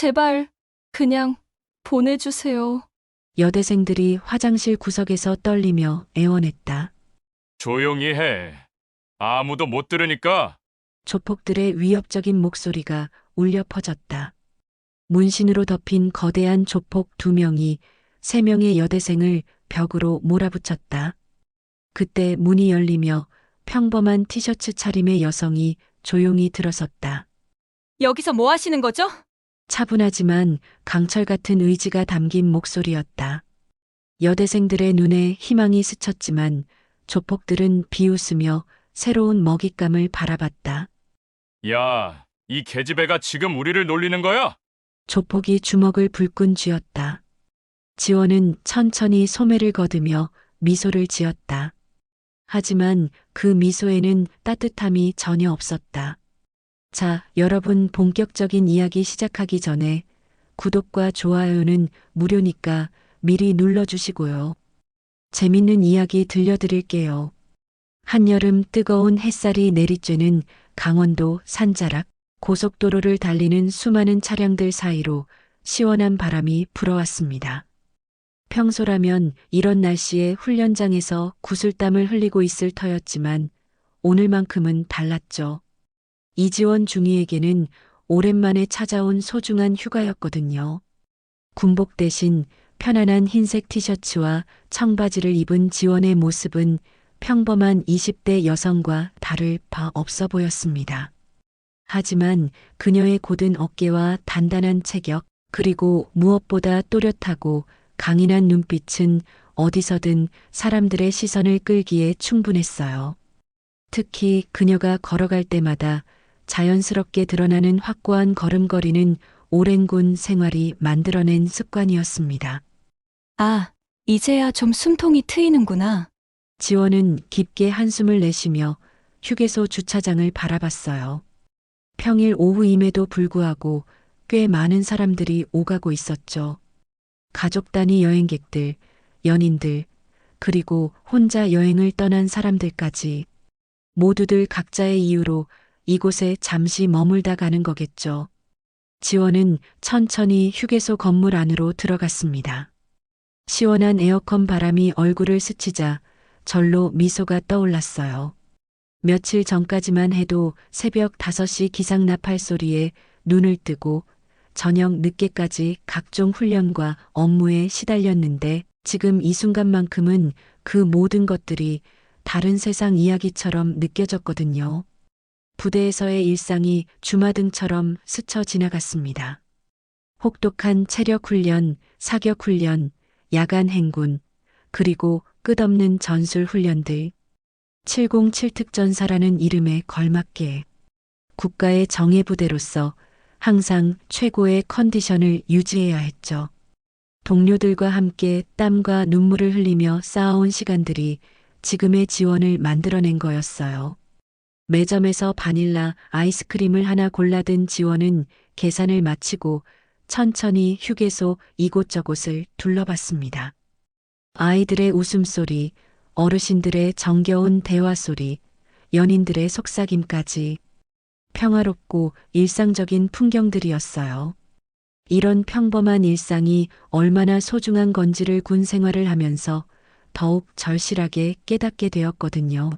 제발, 그냥 보내주세요. 여대생들이 화장실 구석에서 떨리며 애원했다. 조용히 해. 아무도 못 들으니까. 조폭들의 위협적인 목소리가 울려 퍼졌다. 문신으로 덮인 거대한 조폭 2명이 3명의 여대생을 벽으로 몰아붙였다. 그때 문이 열리며 평범한 티셔츠 차림의 여성이 조용히 들어섰다. 여기서 뭐 하시는 거죠? 차분하지만 강철 같은 의지가 담긴 목소리였다. 여대생들의 눈에 희망이 스쳤지만 조폭들은 비웃으며 새로운 먹잇감을 바라봤다. 야, 이 계집애가 지금 우리를 놀리는 거야? 조폭이 주먹을 불끈 쥐었다. 지원은 천천히 소매를 거두며 미소를 지었다. 하지만 그 미소에는 따뜻함이 전혀 없었다. 자, 여러분 본격적인 이야기 시작하기 전에 구독과 좋아요는 무료니까 미리 눌러주시고요. 재밌는 이야기 들려드릴게요. 한여름 뜨거운 햇살이 내리쬐는 강원도 산자락, 고속도로를 달리는 수많은 차량들 사이로 시원한 바람이 불어왔습니다. 평소라면 이런 날씨에 훈련장에서 구슬땀을 흘리고 있을 터였지만 오늘만큼은 달랐죠. 이지원 중위에게는 오랜만에 찾아온 소중한 휴가였거든요. 군복 대신 편안한 흰색 티셔츠와 청바지를 입은 지원의 모습은 평범한 20대 여성과 다를 바 없어 보였습니다. 하지만 그녀의 곧은 어깨와 단단한 체격, 그리고 무엇보다 또렷하고 강인한 눈빛은 어디서든 사람들의 시선을 끌기에 충분했어요. 특히 그녀가 걸어갈 때마다 자연스럽게 드러나는 확고한 걸음걸이는 오랜 군 생활이 만들어낸 습관이었습니다. 아, 이제야 좀 숨통이 트이는구나. 지원은 깊게 한숨을 내쉬며 휴게소 주차장을 바라봤어요. 평일 오후임에도 불구하고 꽤 많은 사람들이 오가고 있었죠. 가족 단위 여행객들, 연인들, 그리고 혼자 여행을 떠난 사람들까지 모두들 각자의 이유로 이곳에 잠시 머물다 가는 거겠죠. 지원은 천천히 휴게소 건물 안으로 들어갔습니다. 시원한 에어컨 바람이 얼굴을 스치자 절로 미소가 떠올랐어요. 며칠 전까지만 해도 새벽 5시 기상 나팔 소리에 눈을 뜨고 저녁 늦게까지 각종 훈련과 업무에 시달렸는데 지금 이 순간만큼은 그 모든 것들이 다른 세상 이야기처럼 느껴졌거든요. 부대에서의 일상이 주마등처럼 스쳐 지나갔습니다. 혹독한 체력 훈련, 사격 훈련, 야간 행군, 그리고 끝없는 전술 훈련들. 707 특전사라는 이름에 걸맞게 국가의 정예부대로서 항상 최고의 컨디션을 유지해야 했죠. 동료들과 함께 땀과 눈물을 흘리며 쌓아온 시간들이 지금의 지원을 만들어낸 거였어요. 매점에서 바닐라 아이스크림을 하나 골라든 지원은 계산을 마치고 천천히 휴게소 이곳저곳을 둘러봤습니다. 아이들의 웃음소리, 어르신들의 정겨운 대화소리, 연인들의 속삭임까지 평화롭고 일상적인 풍경들이었어요. 이런 평범한 일상이 얼마나 소중한 건지를 군 생활을 하면서 더욱 절실하게 깨닫게 되었거든요.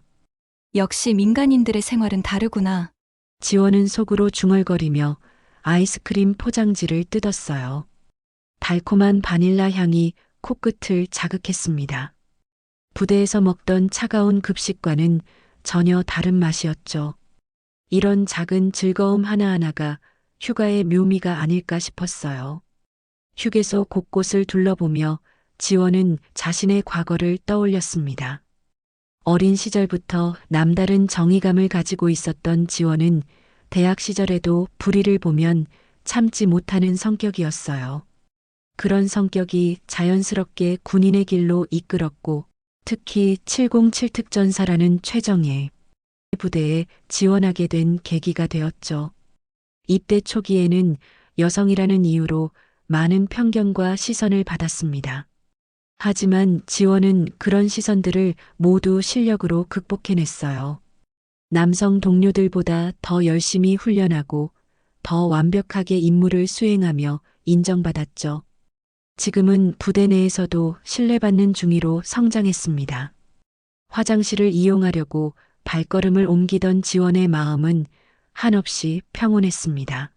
역시 민간인들의 생활은 다르구나. 지원은 속으로 중얼거리며 아이스크림 포장지를 뜯었어요. 달콤한 바닐라 향이 코끝을 자극했습니다. 부대에서 먹던 차가운 급식과는 전혀 다른 맛이었죠. 이런 작은 즐거움 하나하나가 휴가의 묘미가 아닐까 싶었어요. 휴게소 곳곳을 둘러보며 지원은 자신의 과거를 떠올렸습니다. 어린 시절부터 남다른 정의감을 가지고 있었던 지원은 대학 시절에도 불의를 보면 참지 못하는 성격이었어요. 그런 성격이 자연스럽게 군인의 길로 이끌었고 특히 707 특전사라는 최정예 부대에 지원하게 된 계기가 되었죠. 입대 초기에는 여성이라는 이유로 많은 편견과 시선을 받았습니다. 하지만 지원은 그런 시선들을 모두 실력으로 극복해냈어요. 남성 동료들보다 더 열심히 훈련하고 더 완벽하게 임무를 수행하며 인정받았죠. 지금은 부대 내에서도 신뢰받는 중위로 성장했습니다. 화장실을 이용하려고 발걸음을 옮기던 지원의 마음은 한없이 평온했습니다.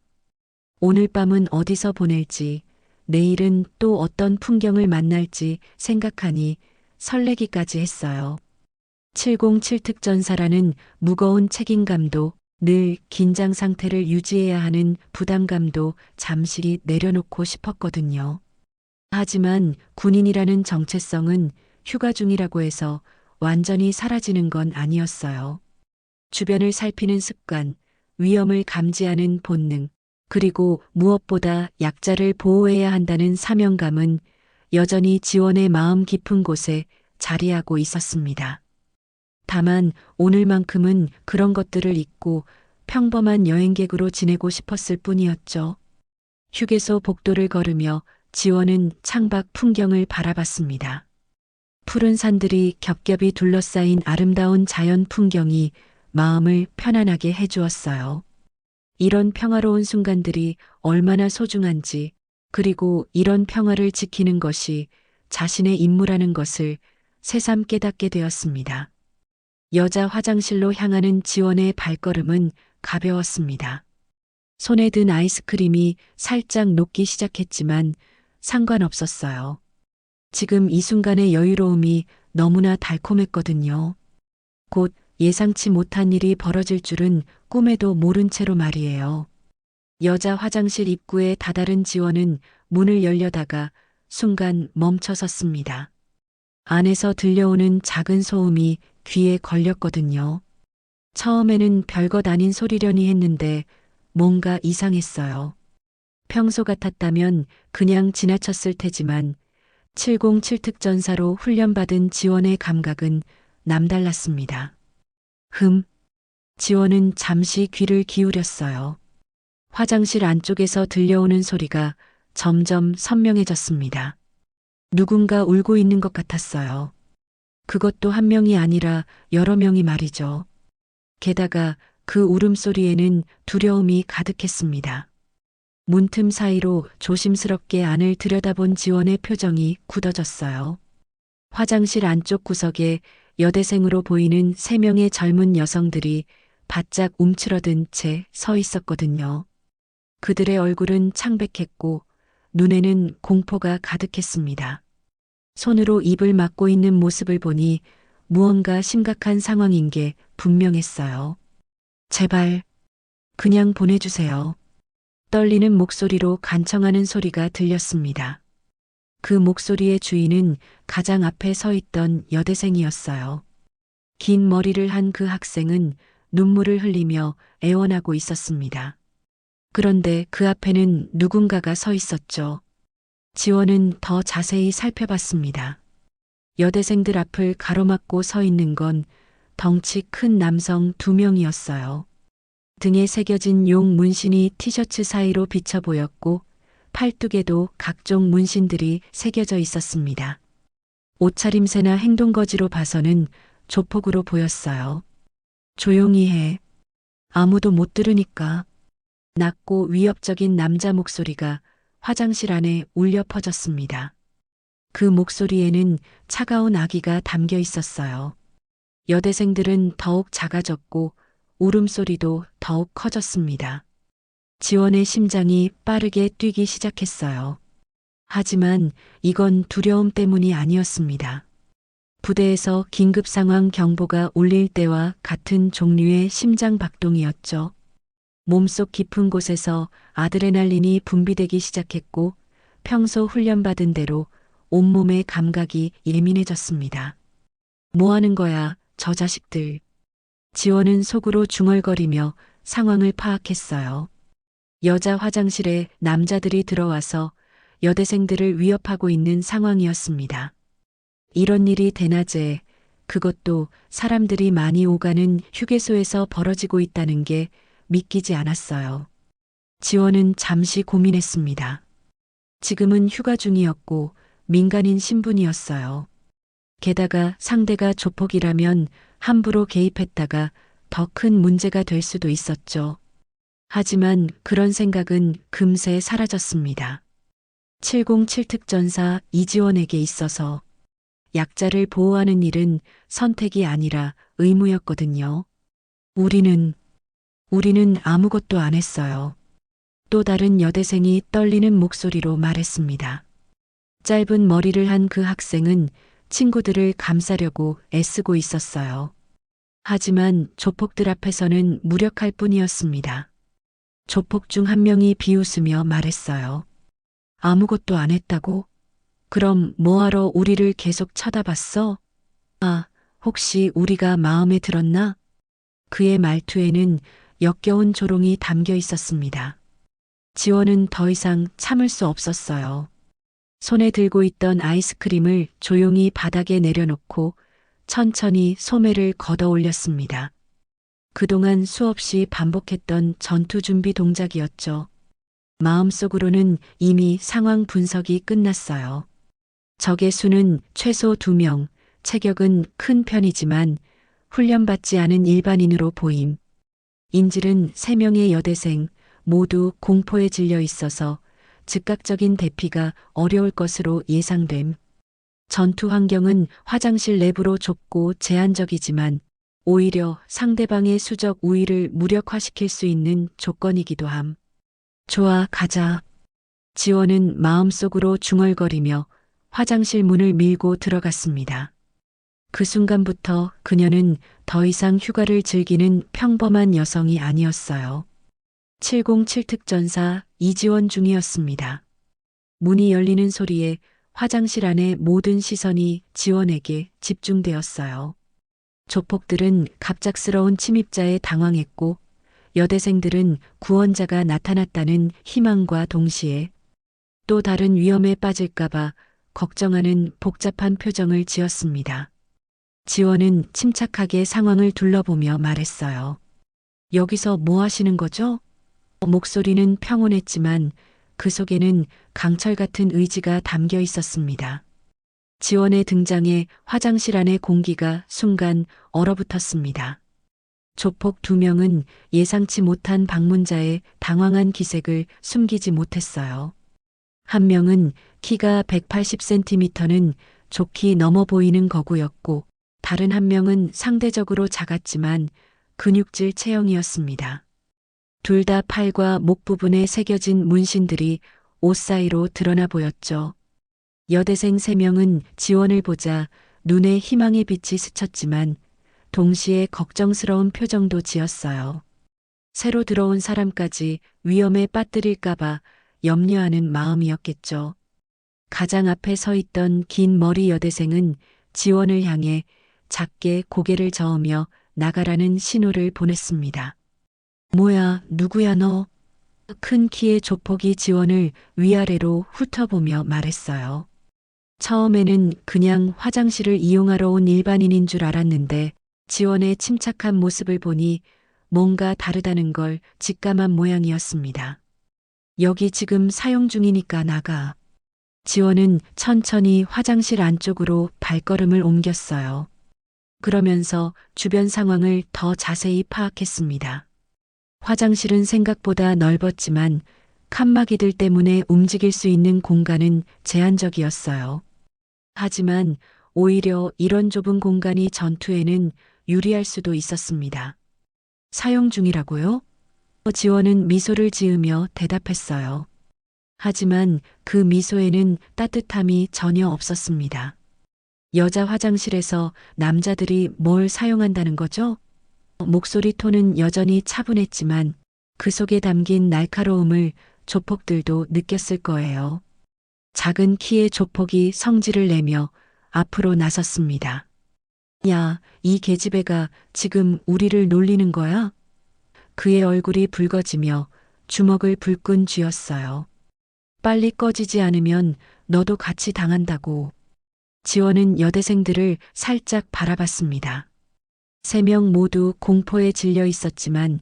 오늘 밤은 어디서 보낼지, 내일은 또 어떤 풍경을 만날지 생각하니 설레기까지 했어요. 707특전사라는 무거운 책임감도 늘 긴장 상태를 유지해야 하는 부담감도 잠시 내려놓고 싶었거든요. 하지만 군인이라는 정체성은 휴가 중이라고 해서 완전히 사라지는 건 아니었어요. 주변을 살피는 습관, 위험을 감지하는 본능, 그리고 무엇보다 약자를 보호해야 한다는 사명감은 여전히 지원의 마음 깊은 곳에 자리하고 있었습니다. 다만 오늘만큼은 그런 것들을 잊고 평범한 여행객으로 지내고 싶었을 뿐이었죠. 휴게소 복도를 걸으며 지원은 창밖 풍경을 바라봤습니다. 푸른 산들이 겹겹이 둘러싸인 아름다운 자연 풍경이 마음을 편안하게 해주었어요. 이런 평화로운 순간들이 얼마나 소중한지, 그리고 이런 평화를 지키는 것이 자신의 임무라는 것을 새삼 깨닫게 되었습니다. 여자 화장실로 향하는 지원의 발걸음은 가벼웠습니다. 손에 든 아이스크림이 살짝 녹기 시작했지만 상관없었어요. 지금 이 순간의 여유로움이 너무나 달콤했거든요. 곧 예상치 못한 일이 벌어질 줄은 꿈에도 모른 채로 말이에요. 여자 화장실 입구에 다다른 지원은 문을 열려다가 순간 멈춰섰습니다. 안에서 들려오는 작은 소음이 귀에 걸렸거든요. 처음에는 별것 아닌 소리려니 했는데 뭔가 이상했어요. 평소 같았다면 그냥 지나쳤을 테지만 707특전사로 훈련받은 지원의 감각은 남달랐습니다. 지원은 잠시 귀를 기울였어요. 화장실 안쪽에서 들려오는 소리가 점점 선명해졌습니다. 누군가 울고 있는 것 같았어요. 그것도 한 명이 아니라 여러 명이 말이죠. 게다가 그 울음소리에는 두려움이 가득했습니다. 문틈 사이로 조심스럽게 안을 들여다본 지원의 표정이 굳어졌어요. 화장실 안쪽 구석에 여대생으로 보이는 3명의 젊은 여성들이 바짝 움츠러든 채 서 있었거든요. 그들의 얼굴은 창백했고 눈에는 공포가 가득했습니다. 손으로 입을 막고 있는 모습을 보니 무언가 심각한 상황인 게 분명했어요. 제발, 그냥 보내주세요. 떨리는 목소리로 간청하는 소리가 들렸습니다. 그 목소리의 주인은 가장 앞에 서 있던 여대생이었어요. 긴 머리를 한 그 학생은 눈물을 흘리며 애원하고 있었습니다. 그런데 그 앞에는 누군가가 서 있었죠. 지원은 더 자세히 살펴봤습니다. 여대생들 앞을 가로막고 서 있는 건 덩치 큰 남성 2명이었어요. 등에 새겨진 용 문신이 티셔츠 사이로 비쳐 보였고 팔뚝에도 각종 문신들이 새겨져 있었습니다. 옷차림새나 행동거지로 봐서는 조폭으로 보였어요. 조용히 해. 아무도 못 들으니까. 낮고 위협적인 남자 목소리가 화장실 안에 울려 퍼졌습니다. 그 목소리에는 차가운 악의가 담겨 있었어요. 여대생들은 더욱 작아졌고 울음소리도 더욱 커졌습니다. 지원의 심장이 빠르게 뛰기 시작했어요. 하지만 이건 두려움 때문이 아니었습니다. 부대에서 긴급 상황 경보가 울릴 때와 같은 종류의 심장 박동이었죠. 몸속 깊은 곳에서 아드레날린이 분비되기 시작했고 평소 훈련받은 대로 온몸의 감각이 예민해졌습니다. 뭐 하는 거야, 저 자식들. 지원은 속으로 중얼거리며 상황을 파악했어요. 여자 화장실에 남자들이 들어와서 여대생들을 위협하고 있는 상황이었습니다. 이런 일이 대낮에, 그것도 사람들이 많이 오가는 휴게소에서 벌어지고 있다는 게 믿기지 않았어요. 지원은 잠시 고민했습니다. 지금은 휴가 중이었고 민간인 신분이었어요. 게다가 상대가 조폭이라면 함부로 개입했다가 더 큰 문제가 될 수도 있었죠. 하지만 그런 생각은 금세 사라졌습니다. 707 특전사 이지원에게 있어서 약자를 보호하는 일은 선택이 아니라 의무였거든요. 우리는 아무것도 안 했어요. 또 다른 여대생이 떨리는 목소리로 말했습니다. 짧은 머리를 한 그 학생은 친구들을 감싸려고 애쓰고 있었어요. 하지만 조폭들 앞에서는 무력할 뿐이었습니다. 조폭 중 한 명이 비웃으며 말했어요. 아무것도 안 했다고? 그럼 뭐하러 우리를 계속 쳐다봤어? 아, 혹시 우리가 마음에 들었나? 그의 말투에는 역겨운 조롱이 담겨 있었습니다. 지원은 더 이상 참을 수 없었어요. 손에 들고 있던 아이스크림을 조용히 바닥에 내려놓고 천천히 소매를 걷어 올렸습니다. 그동안 수없이 반복했던 전투 준비 동작이었죠. 마음속으로는 이미 상황 분석이 끝났어요. 적의 수는 최소 2명, 체격은 큰 편이지만 훈련받지 않은 일반인으로 보임. 인질은 3명의 여대생, 모두 공포에 질려 있어서 즉각적인 대피가 어려울 것으로 예상됨. 전투 환경은 화장실 내부로 좁고 제한적이지만 오히려 상대방의 수적 우위를 무력화시킬 수 있는 조건이기도 함. 좋아, 가자. 지원은 마음속으로 중얼거리며 화장실 문을 밀고 들어갔습니다. 그 순간부터 그녀는 더 이상 휴가를 즐기는 평범한 여성이 아니었어요. 707 특전사 이지원 중이었습니다. 문이 열리는 소리에 화장실 안의 모든 시선이 지원에게 집중되었어요. 조폭들은 갑작스러운 침입자에 당황했고 여대생들은 구원자가 나타났다는 희망과 동시에 또 다른 위험에 빠질까봐 걱정하는 복잡한 표정을 지었습니다. 지원은 침착하게 상황을 둘러보며 말했어요. 여기서 뭐 하시는 거죠? 목소리는 평온했지만 그 속에는 강철 같은 의지가 담겨 있었습니다. 지원의 등장에 화장실 안의 공기가 순간 얼어붙었습니다. 조폭 2명은 예상치 못한 방문자의 당황한 기색을 숨기지 못했어요. 한 명은 키가 180cm는 좋게 넘어 보이는 거구였고 다른 한 명은 상대적으로 작았지만 근육질 체형이었습니다. 둘 다 팔과 목 부분에 새겨진 문신들이 옷 사이로 드러나 보였죠. 여대생 3명은 지원을 보자 눈에 희망의 빛이 스쳤지만 동시에 걱정스러운 표정도 지었어요. 새로 들어온 사람까지 위험에 빠뜨릴까봐 염려하는 마음이었겠죠. 가장 앞에 서 있던 긴 머리 여대생은 지원을 향해 작게 고개를 저으며 나가라는 신호를 보냈습니다. 뭐야, 누구야 너? 큰 키의 조폭이 지원을 위아래로 훑어보며 말했어요. 처음에는 그냥 화장실을 이용하러 온 일반인인 줄 알았는데 지원의 침착한 모습을 보니 뭔가 다르다는 걸 직감한 모양이었습니다. 여기 지금 사용 중이니까 나가. 지원은 천천히 화장실 안쪽으로 발걸음을 옮겼어요. 그러면서 주변 상황을 더 자세히 파악했습니다. 화장실은 생각보다 넓었지만 칸막이들 때문에 움직일 수 있는 공간은 제한적이었어요. 하지만 오히려 이런 좁은 공간이 전투에는 유리할 수도 있었습니다. 사용 중이라고요? 지원은 미소를 지으며 대답했어요. 하지만 그 미소에는 따뜻함이 전혀 없었습니다. 여자 화장실에서 남자들이 뭘 사용한다는 거죠? 목소리 톤은 여전히 차분했지만 그 속에 담긴 날카로움을 조폭들도 느꼈을 거예요. 작은 키의 조폭이 성질을 내며 앞으로 나섰습니다. 야, 이 계집애가 지금 우리를 놀리는 거야? 그의 얼굴이 붉어지며 주먹을 불끈 쥐었어요. 빨리 꺼지지 않으면 너도 같이 당한다고. 지원은 여대생들을 살짝 바라봤습니다. 3명 모두 공포에 질려 있었지만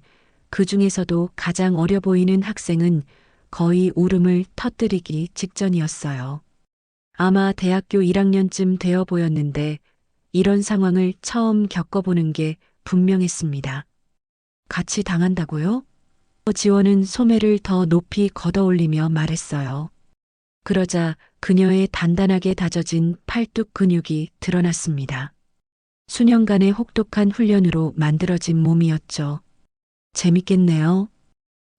그 중에서도 가장 어려 보이는 학생은 거의 울음을 터뜨리기 직전이었어요. 아마 대학교 1학년쯤 되어 보였는데 이런 상황을 처음 겪어보는 게 분명했습니다. 같이 당한다고요? 지원은 소매를 더 높이 걷어올리며 말했어요. 그러자 그녀의 단단하게 다져진 팔뚝 근육이 드러났습니다. 수년간의 혹독한 훈련으로 만들어진 몸이었죠. 재밌겠네요.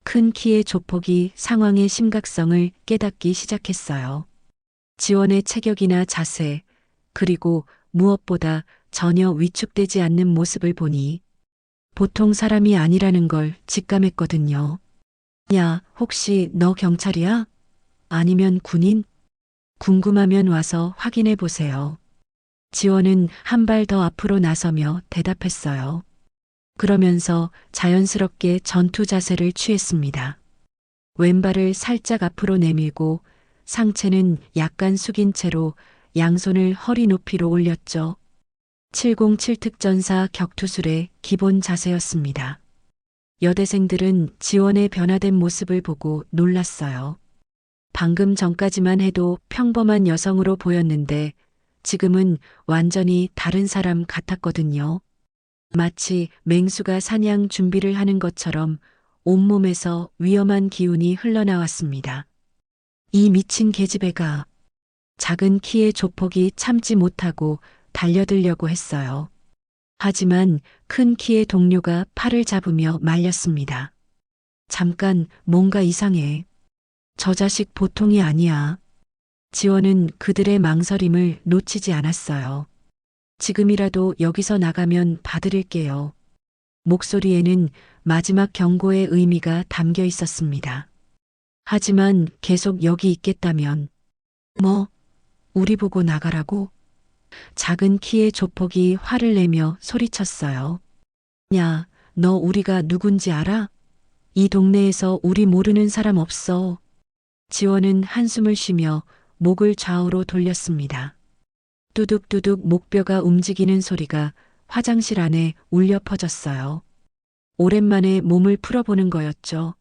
큰 키의 조폭이 상황의 심각성을 깨닫기 시작했어요. 지원의 체격이나 자세, 그리고 무엇보다 전혀 위축되지 않는 모습을 보니 보통 사람이 아니라는 걸 직감했거든요. 야, 혹시 너 경찰이야? 아니면 군인? 궁금하면 와서 확인해 보세요. 지원은 한 발 더 앞으로 나서며 대답했어요. 그러면서 자연스럽게 전투 자세를 취했습니다. 왼발을 살짝 앞으로 내밀고 상체는 약간 숙인 채로 양손을 허리 높이로 올렸죠. 707 특전사 격투술의 기본 자세였습니다. 여대생들은 지원의 변화된 모습을 보고 놀랐어요. 방금 전까지만 해도 평범한 여성으로 보였는데 지금은 완전히 다른 사람 같았거든요. 마치 맹수가 사냥 준비를 하는 것처럼 온몸에서 위험한 기운이 흘러나왔습니다. 이 미친 계집애가 작은 키의 조폭이 참지 못하고 달려들려고 했어요. 하지만 큰 키의 동료가 팔을 잡으며 말렸습니다. 잠깐, 뭔가 이상해. 저 자식 보통이 아니야. 지원은 그들의 망설임을 놓치지 않았어요. 지금이라도 여기서 나가면 봐드릴게요. 목소리에는 마지막 경고의 의미가 담겨 있었습니다. 하지만 계속 여기 있겠다면, 뭐, 우리 보고 나가라고? 작은 키의 조폭이 화를 내며 소리쳤어요. 야, 너 우리가 누군지 알아? 이 동네에서 우리 모르는 사람 없어. 지원은 한숨을 쉬며 목을 좌우로 돌렸습니다. 뚜둑뚜둑 목뼈가 움직이는 소리가 화장실 안에 울려 퍼졌어요. 오랜만에 몸을 풀어보는 거였죠.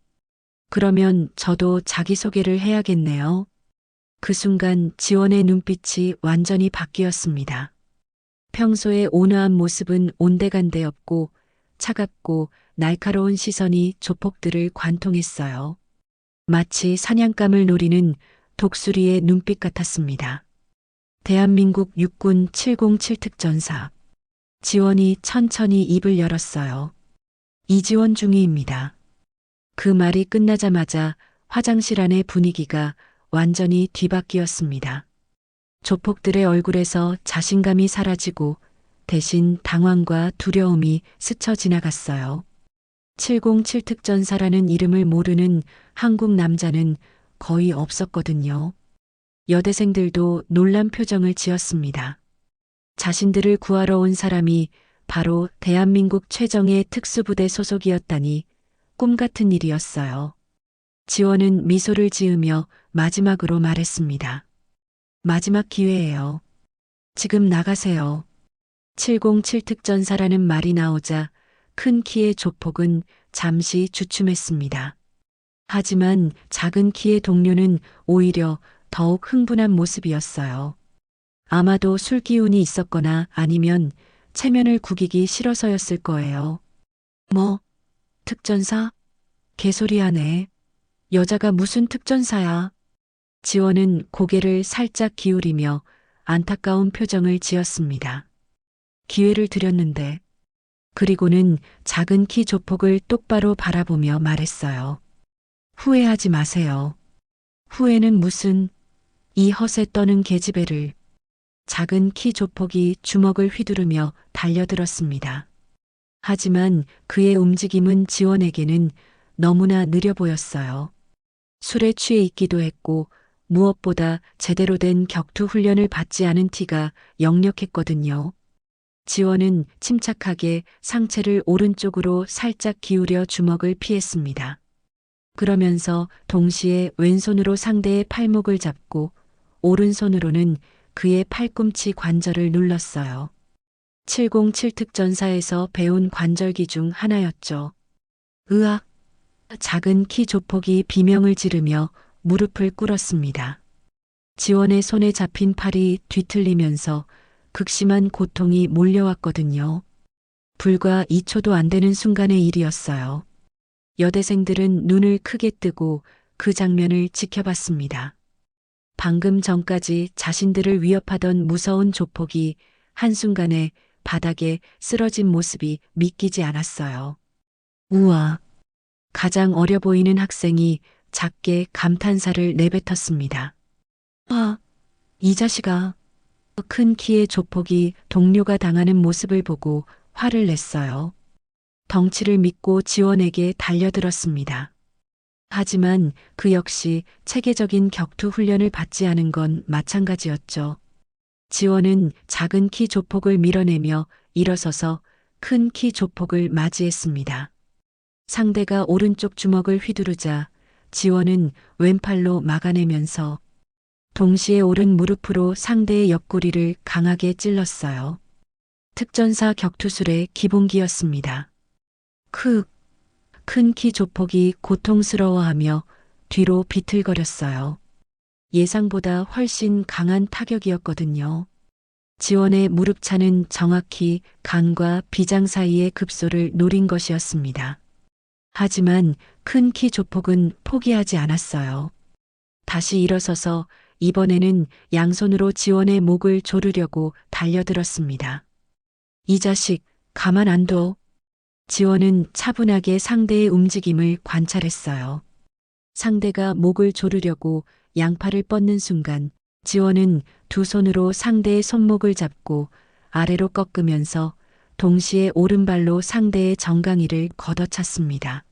그러면 저도 자기소개를 해야겠네요. 그 순간 지원의 눈빛이 완전히 바뀌었습니다. 평소의 온화한 모습은 온데간데 없고 차갑고 날카로운 시선이 조폭들을 관통했어요. 마치 사냥감을 노리는 독수리의 눈빛 같았습니다. 대한민국 육군 707 특전사. 지원이 천천히 입을 열었어요. 이지원 중위입니다. 그 말이 끝나자마자 화장실 안의 분위기가 완전히 뒤바뀌었습니다. 조폭들의 얼굴에서 자신감이 사라지고 대신 당황과 두려움이 스쳐 지나갔어요. 707 특전사라는 이름을 모르는 한국 남자는 거의 없었거든요. 여대생들도 놀란 표정을 지었습니다. 자신들을 구하러 온 사람이 바로 대한민국 최정예 특수부대 소속이었다니 꿈 같은 일이었어요. 지원은 미소를 지으며 마지막으로 말했습니다. 마지막 기회예요. 지금 나가세요. 707 특전사라는 말이 나오자 큰 키의 조폭은 잠시 주춤했습니다. 하지만 작은 키의 동료는 오히려 더욱 흥분한 모습이었어요. 아마도 술 기운이 있었거나 아니면 체면을 구기기 싫어서였을 거예요. 뭐, 특전사? 개소리하네. 여자가 무슨 특전사야. 지원은 고개를 살짝 기울이며 안타까운 표정을 지었습니다. 기회를 드렸는데. 그리고는 작은 키 조폭을 똑바로 바라보며 말했어요. 후회하지 마세요. 후회는 무슨, 이 허세 떠는 계집애를. 작은 키 조폭이 주먹을 휘두르며 달려들었습니다. 하지만 그의 움직임은 지원에게는 너무나 느려 보였어요. 술에 취해 있기도 했고 무엇보다 제대로 된 격투 훈련을 받지 않은 티가 역력했거든요. 지원은 침착하게 상체를 오른쪽으로 살짝 기울여 주먹을 피했습니다. 그러면서 동시에 왼손으로 상대의 팔목을 잡고 오른손으로는 그의 팔꿈치 관절을 눌렀어요. 707 특전사에서 배운 관절기 중 하나였죠. 으악! 작은 키 조폭이 비명을 지르며 무릎을 꿇었습니다. 지원의 손에 잡힌 팔이 뒤틀리면서 극심한 고통이 몰려왔거든요. 불과 2초도 안 되는 순간의 일이었어요. 여대생들은 눈을 크게 뜨고 그 장면을 지켜봤습니다. 방금 전까지 자신들을 위협하던 무서운 조폭이 한순간에 바닥에 쓰러진 모습이 믿기지 않았어요. 우와! 가장 어려 보이는 학생이 작게 감탄사를 내뱉었습니다. 아, 이 자식아. 큰 키의 조폭이 동료가 당하는 모습을 보고 화를 냈어요. 덩치를 믿고 지원에게 달려들었습니다. 하지만 그 역시 체계적인 격투 훈련을 받지 않은 건 마찬가지였죠. 지원은 작은 키 조폭을 밀어내며 일어서서 큰 키 조폭을 맞이했습니다. 상대가 오른쪽 주먹을 휘두르자 지원은 왼팔로 막아내면서 동시에 오른 무릎으로 상대의 옆구리를 강하게 찔렀어요. 특전사 격투술의 기본기였습니다. 큰 키 조폭이 고통스러워하며 뒤로 비틀거렸어요. 예상보다 훨씬 강한 타격이었거든요. 지원의 무릎차는 정확히 간과 비장 사이의 급소를 노린 것이었습니다. 하지만 큰 키 조폭은 포기하지 않았어요. 다시 일어서서 이번에는 양손으로 지원의 목을 조르려고 달려들었습니다. 이 자식, 가만 안 둬. 지원은 차분하게 상대의 움직임을 관찰했어요. 상대가 목을 조르려고 양팔을 뻗는 순간 지원은 두 손으로 상대의 손목을 잡고 아래로 꺾으면서 동시에 오른발로 상대의 정강이를 걷어찼습니다.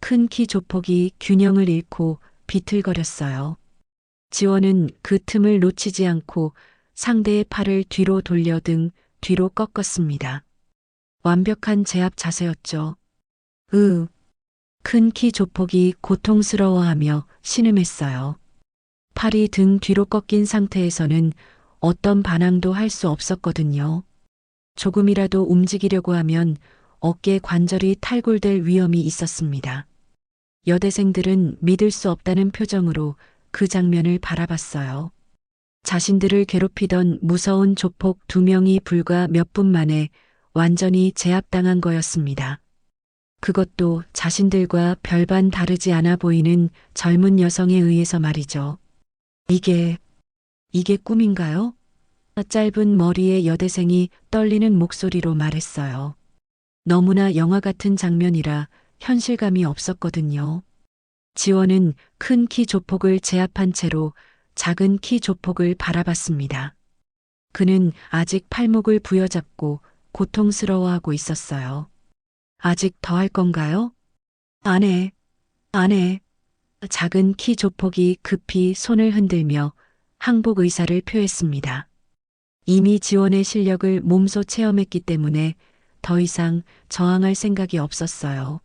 큰 키 조폭이 균형을 잃고 비틀거렸어요. 지원은 그 틈을 놓치지 않고 상대의 팔을 뒤로 돌려 등 뒤로 꺾었습니다. 완벽한 제압 자세였죠. 큰 키 조폭이 고통스러워하며 신음했어요. 팔이 등 뒤로 꺾인 상태에서는 어떤 반항도 할 수 없었거든요. 조금이라도 움직이려고 하면 어깨 관절이 탈골될 위험이 있었습니다. 여대생들은 믿을 수 없다는 표정으로 그 장면을 바라봤어요. 자신들을 괴롭히던 무서운 조폭 2명이 불과 몇 분 만에 완전히 제압당한 거였습니다. 그것도 자신들과 별반 다르지 않아 보이는 젊은 여성에 의해서 말이죠. 이게 꿈인가요? 짧은 머리의 여대생이 떨리는 목소리로 말했어요. 너무나 영화 같은 장면이라 현실감이 없었거든요. 지원은 큰 키 조폭을 제압한 채로 작은 키 조폭을 바라봤습니다. 그는 아직 팔목을 부여잡고 고통스러워하고 있었어요. 아직 더 할 건가요? 안 해. 작은 키 조폭이 급히 손을 흔들며 항복 의사를 표했습니다. 이미 지원의 실력을 몸소 체험했기 때문에 더 이상 저항할 생각이 없었어요.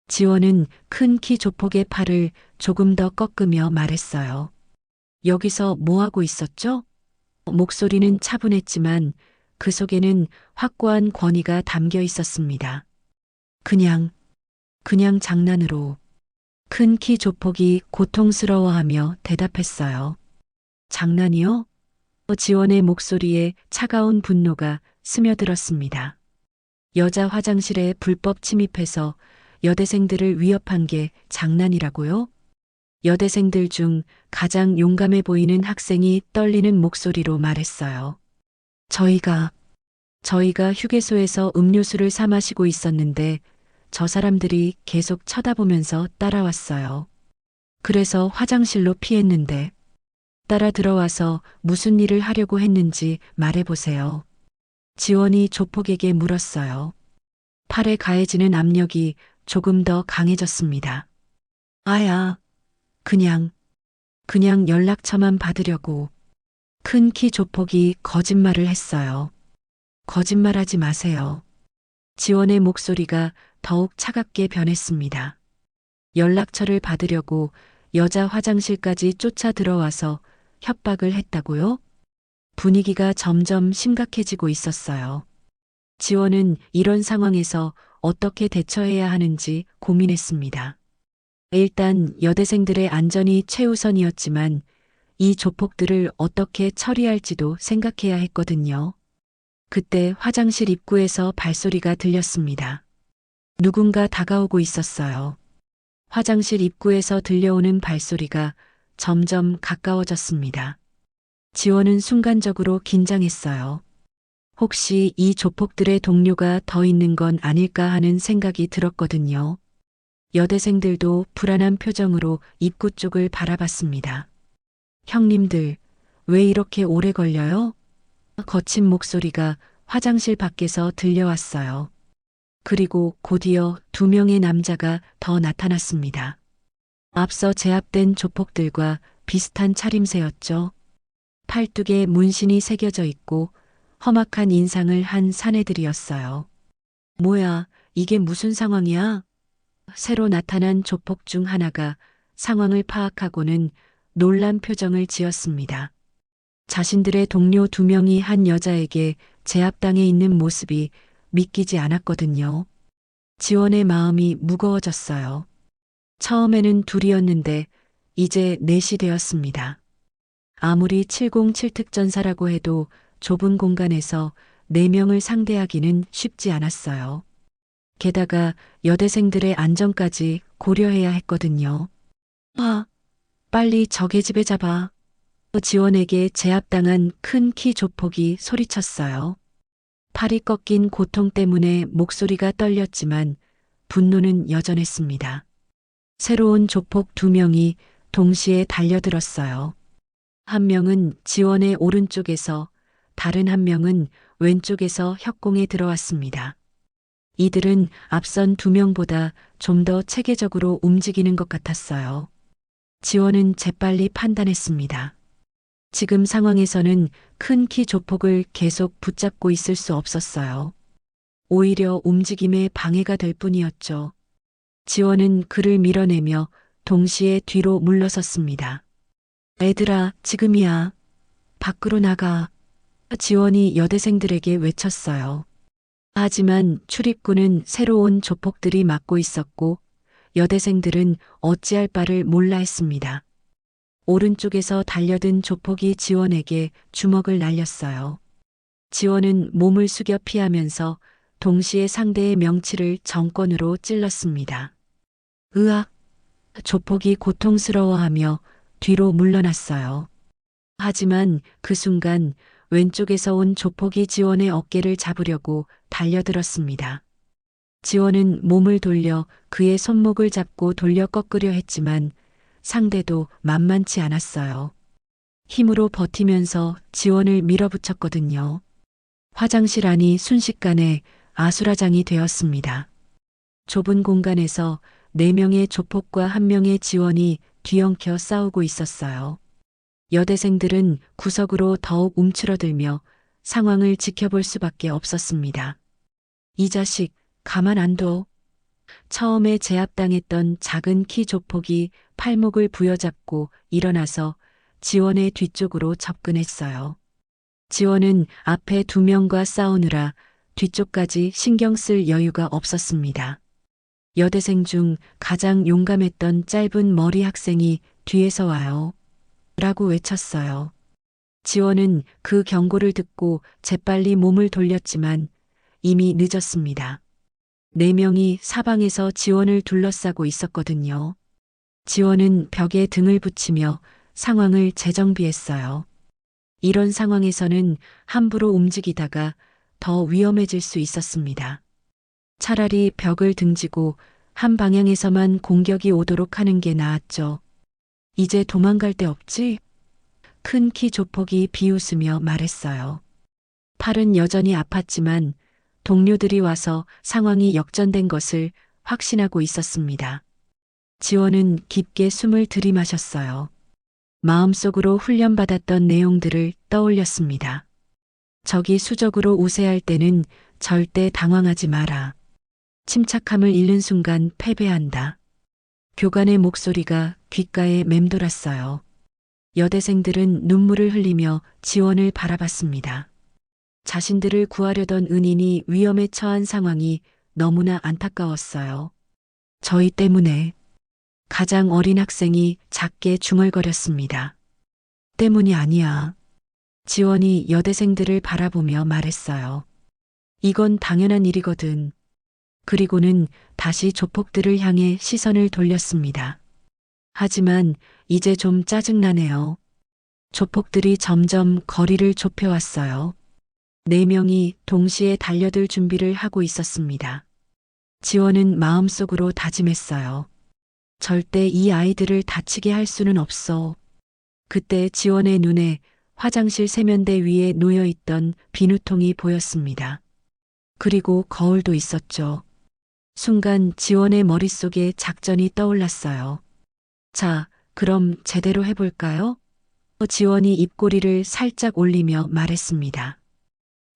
지원은 큰 키 조폭의 팔을 조금 더 꺾으며 말했어요. 여기서 뭐 하고 있었죠? 목소리는 차분했지만 그 속에는 확고한 권위가 담겨 있었습니다. 그냥 장난으로. 큰 키 조폭이 고통스러워하며 대답했어요. 장난이요? 지원의 목소리에 차가운 분노가 스며들었습니다. 여자 화장실에 불법 침입해서 여대생들을 위협한 게 장난이라고요? 여대생들 중 가장 용감해 보이는 학생이 떨리는 목소리로 말했어요. 저희가 휴게소에서 음료수를 사 마시고 있었는데 저 사람들이 계속 쳐다보면서 따라왔어요. 그래서 화장실로 피했는데 따라 들어와서 무슨 일을 하려고 했는지 말해보세요. 지원이 조폭에게 물었어요. 팔에 가해지는 압력이 조금 더 강해졌습니다. 아야, 그냥 연락처만 받으려고. 큰 키 조폭이 거짓말을 했어요. 거짓말하지 마세요. 지원의 목소리가 더욱 차갑게 변했습니다. 연락처를 받으려고 여자 화장실까지 쫓아 들어와서 협박을 했다고요? 분위기가 점점 심각해지고 있었어요. 지원은 이런 상황에서 어떻게 대처해야 하는지 고민했습니다. 일단 여대생들의 안전이 최우선이었지만 이 조폭들을 어떻게 처리할지도 생각해야 했거든요. 그때 화장실 입구에서 발소리가 들렸습니다. 누군가 다가오고 있었어요. 화장실 입구에서 들려오는 발소리가 점점 가까워졌습니다. 지원은 순간적으로 긴장했어요. 혹시 이 조폭들의 동료가 더 있는 건 아닐까 하는 생각이 들었거든요. 여대생들도 불안한 표정으로 입구 쪽을 바라봤습니다. 형님들, 왜 이렇게 오래 걸려요? 거친 목소리가 화장실 밖에서 들려왔어요. 그리고 곧이어 2명의 남자가 더 나타났습니다. 앞서 제압된 조폭들과 비슷한 차림새였죠. 팔뚝에 문신이 새겨져 있고 험악한 인상을 한 사내들이었어요. 뭐야, 이게 무슨 상황이야? 새로 나타난 조폭 중 하나가 상황을 파악하고는 놀란 표정을 지었습니다. 자신들의 동료 2명이 한 여자에게 제압당해 있는 모습이 믿기지 않았거든요. 지원의 마음이 무거워졌어요. 처음에는 둘이었는데 이제 넷이 되었습니다. 아무리 707 특전사라고 해도 좁은 공간에서 4명을 상대하기는 쉽지 않았어요. 게다가 여대생들의 안전까지 고려해야 했거든요. 빨리 적의 집에 잡아. 지원에게 제압당한 큰 키 조폭이 소리쳤어요. 팔이 꺾인 고통 때문에 목소리가 떨렸지만 분노는 여전했습니다. 새로운 조폭 2명이 동시에 달려들었어요. 한 명은 지원의 오른쪽에서 다른 한 명은 왼쪽에서 협공에 들어왔습니다. 이들은 앞선 2명보다 좀 더 체계적으로 움직이는 것 같았어요. 지원은 재빨리 판단했습니다. 지금 상황에서는 큰 키 조폭을 계속 붙잡고 있을 수 없었어요. 오히려 움직임에 방해가 될 뿐이었죠. 지원은 그를 밀어내며 동시에 뒤로 물러섰습니다. 애들아, 지금이야. 밖으로 나가. 지원이 여대생들에게 외쳤어요. 하지만 출입구는 새로운 조폭들이 막고 있었고 여대생들은 어찌할 바를 몰라 했습니다. 오른쪽에서 달려든 조폭이 지원에게 주먹을 날렸어요. 지원은 몸을 숙여 피하면서 동시에 상대의 명치를 정권으로 찔렀습니다. 으악! 조폭이 고통스러워하며 뒤로 물러났어요. 하지만 그 순간 왼쪽에서 온 조폭이 지원의 어깨를 잡으려고 달려들었습니다. 지원은 몸을 돌려 그의 손목을 잡고 돌려 꺾으려 했지만 상대도 만만치 않았어요. 힘으로 버티면서 지원을 밀어붙였거든요. 화장실 안이 순식간에 아수라장이 되었습니다. 좁은 공간에서 4명의 조폭과 1명의 지원이 뒤엉켜 싸우고 있었어요. 여대생들은 구석으로 더욱 움츠러들며 상황을 지켜볼 수밖에 없었습니다. 이 자식, 가만 안 둬. 처음에 제압당했던 작은 키 조폭이 팔목을 부여잡고 일어나서 지원의 뒤쪽으로 접근했어요. 지원은 앞에 2명과 싸우느라 뒤쪽까지 신경 쓸 여유가 없었습니다. 여대생 중 가장 용감했던 짧은 머리 학생이 뒤에서 와요. 라고 외쳤어요. 지원은 그 경고를 듣고 재빨리 몸을 돌렸지만 이미 늦었습니다. 4명이 사방에서 지원을 둘러싸고 있었거든요. 지원은 벽에 등을 붙이며 상황을 재정비했어요. 이런 상황에서는 함부로 움직이다가 더 위험해질 수 있었습니다. 차라리 벽을 등지고 한 방향에서만 공격이 오도록 하는 게 나았죠. 이제 도망갈 데 없지? 큰 키 조폭이 비웃으며 말했어요. 팔은 여전히 아팠지만 동료들이 와서 상황이 역전된 것을 확신하고 있었습니다. 지원은 깊게 숨을 들이마셨어요. 마음속으로 훈련받았던 내용들을 떠올렸습니다. 적이 수적으로 우세할 때는 절대 당황하지 마라. 침착함을 잃는 순간 패배한다. 교관의 목소리가 귓가에 맴돌았어요. 여대생들은 눈물을 흘리며 지원을 바라봤습니다. 자신들을 구하려던 은인이 위험에 처한 상황이 너무나 안타까웠어요. 저희 때문에. 가장 어린 학생이 작게 중얼거렸습니다. 때문이 아니야. 지원이 여대생들을 바라보며 말했어요. 이건 당연한 일이거든. 그리고는 다시 조폭들을 향해 시선을 돌렸습니다. 하지만 이제 좀 짜증나네요. 조폭들이 점점 거리를 좁혀왔어요. 4명이 동시에 달려들 준비를 하고 있었습니다. 지원은 마음속으로 다짐했어요. 절대 이 아이들을 다치게 할 수는 없어. 그때 지원의 눈에 화장실 세면대 위에 놓여 있던 비누통이 보였습니다. 그리고 거울도 있었죠. 순간 지원의 머릿속에 작전이 떠올랐어요. 자, 그럼 제대로 해볼까요? 지원이 입꼬리를 살짝 올리며 말했습니다.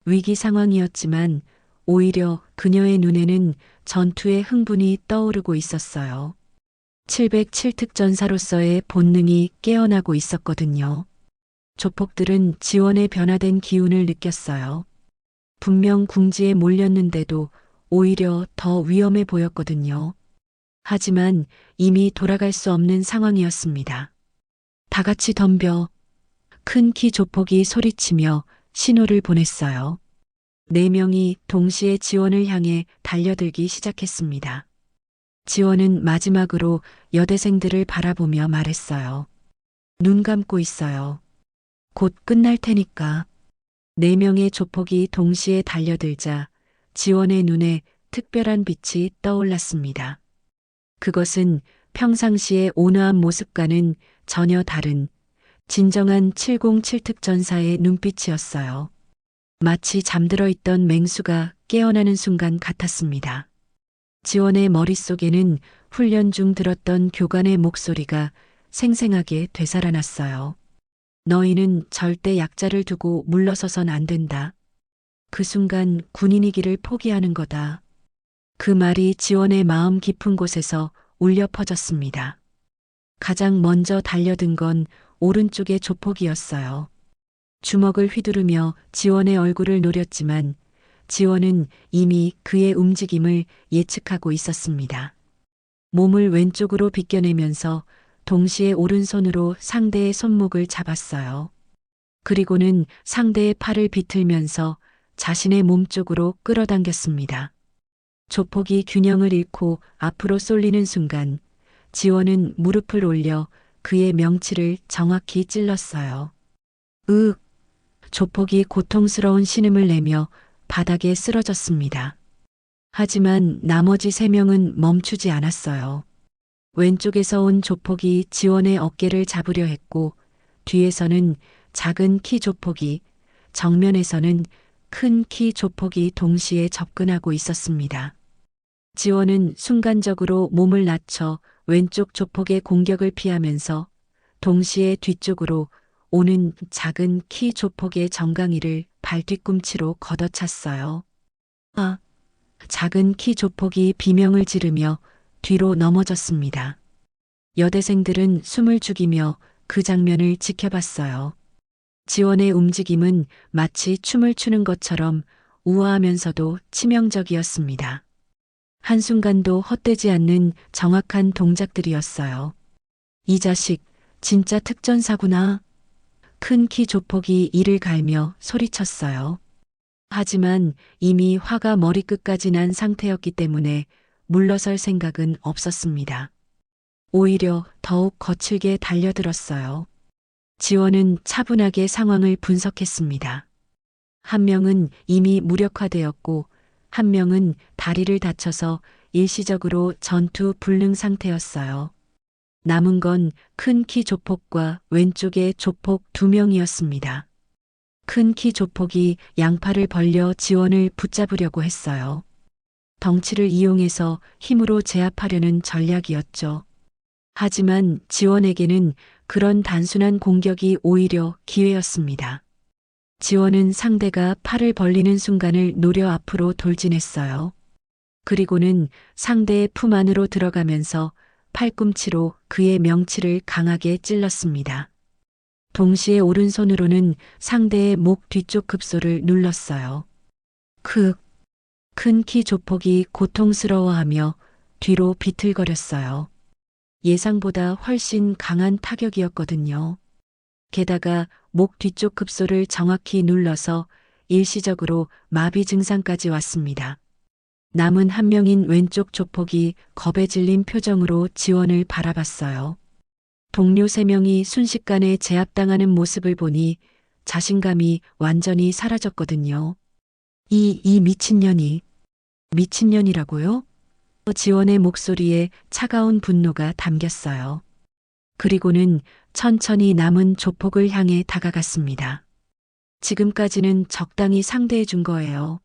위기 상황이었지만 오히려 그녀의 눈에는 전투의 흥분이 떠오르고 있었어요. 707특전사로서의 본능이 깨어나고 있었거든요. 조폭들은 지원의 변화된 기운을 느꼈어요. 분명 궁지에 몰렸는데도 오히려 더 위험해 보였거든요. 하지만 이미 돌아갈 수 없는 상황이었습니다. 다 같이 덤벼. 큰 키 조폭이 소리치며 신호를 보냈어요. 4명이 동시에 지원을 향해 달려들기 시작했습니다. 지원은 마지막으로 여대생들을 바라보며 말했어요. 눈 감고 있어요. 곧 끝날 테니까. 4명의 조폭이 동시에 달려들자 지원의 눈에 특별한 빛이 떠올랐습니다. 그것은 평상시의 온화한 모습과는 전혀 다른 진정한 707특전사의 눈빛이었어요. 마치 잠들어 있던 맹수가 깨어나는 순간 같았습니다. 지원의 머릿속에는 훈련 중 들었던 교관의 목소리가 생생하게 되살아났어요. 너희는 절대 약자를 두고 물러서선 안 된다. 그 순간 군인이기를 포기하는 거다. 그 말이 지원의 마음 깊은 곳에서 울려 퍼졌습니다. 가장 먼저 달려든 건 오른쪽의 조폭이었어요. 주먹을 휘두르며 지원의 얼굴을 노렸지만 지원은 이미 그의 움직임을 예측하고 있었습니다. 몸을 왼쪽으로 비껴내면서 동시에 오른손으로 상대의 손목을 잡았어요. 그리고는 상대의 팔을 비틀면서 자신의 몸 쪽으로 끌어당겼습니다. 조폭이 균형을 잃고 앞으로 쏠리는 순간 지원은 무릎을 올려 그의 명치를 정확히 찔렀어요. 으! 조폭이 고통스러운 신음을 내며 바닥에 쓰러졌습니다. 하지만 나머지 3명은 멈추지 않았어요. 왼쪽에서 온 조폭이 지원의 어깨를 잡으려 했고 뒤에서는 작은 키 조폭이, 정면에서는 큰 키 조폭이 동시에 접근하고 있었습니다. 지원은 순간적으로 몸을 낮춰 왼쪽 조폭의 공격을 피하면서 동시에 뒤쪽으로 오는 작은 키 조폭의 정강이를 발뒤꿈치로 걷어찼어요. 아! 작은 키 조폭이 비명을 지르며 뒤로 넘어졌습니다. 여대생들은 숨을 죽이며 그 장면을 지켜봤어요. 지원의 움직임은 마치 춤을 추는 것처럼 우아하면서도 치명적이었습니다. 한순간도 헛되지 않는 정확한 동작들이었어요. 이 자식, 진짜 특전사구나. 큰 키 조폭이 이를 갈며 소리쳤어요. 하지만 이미 화가 머리끝까지 난 상태였기 때문에 물러설 생각은 없었습니다. 오히려 더욱 거칠게 달려들었어요. 지원은 차분하게 상황을 분석했습니다. 한 명은 이미 무력화되었고 한 명은 다리를 다쳐서 일시적으로 전투 불능 상태였어요. 남은 건 큰 키 조폭과 왼쪽의 조폭 2명이었습니다. 큰 키 조폭이 양팔을 벌려 지원을 붙잡으려고 했어요. 덩치를 이용해서 힘으로 제압하려는 전략이었죠. 하지만 지원에게는 그런 단순한 공격이 오히려 기회였습니다. 지원은 상대가 팔을 벌리는 순간을 노려 앞으로 돌진했어요. 그리고는 상대의 품 안으로 들어가면서 팔꿈치로 그의 명치를 강하게 찔렀습니다. 동시에 오른손으로는 상대의 목 뒤쪽 급소를 눌렀어요. 큰 키 조폭이 고통스러워하며 뒤로 비틀거렸어요. 예상보다 훨씬 강한 타격이었거든요. 게다가 목 뒤쪽 급소를 정확히 눌러서 일시적으로 마비 증상까지 왔습니다. 남은 한 명인 왼쪽 조폭이 겁에 질린 표정으로 지원을 바라봤어요. 동료 3명이 순식간에 제압당하는 모습을 보니 자신감이 완전히 사라졌거든요. 이 미친년이. 미친년이라고요? 지원의 목소리에 차가운 분노가 담겼어요. 그리고는 천천히 남은 조폭을 향해 다가갔습니다. 지금까지는 적당히 상대해 준 거예요.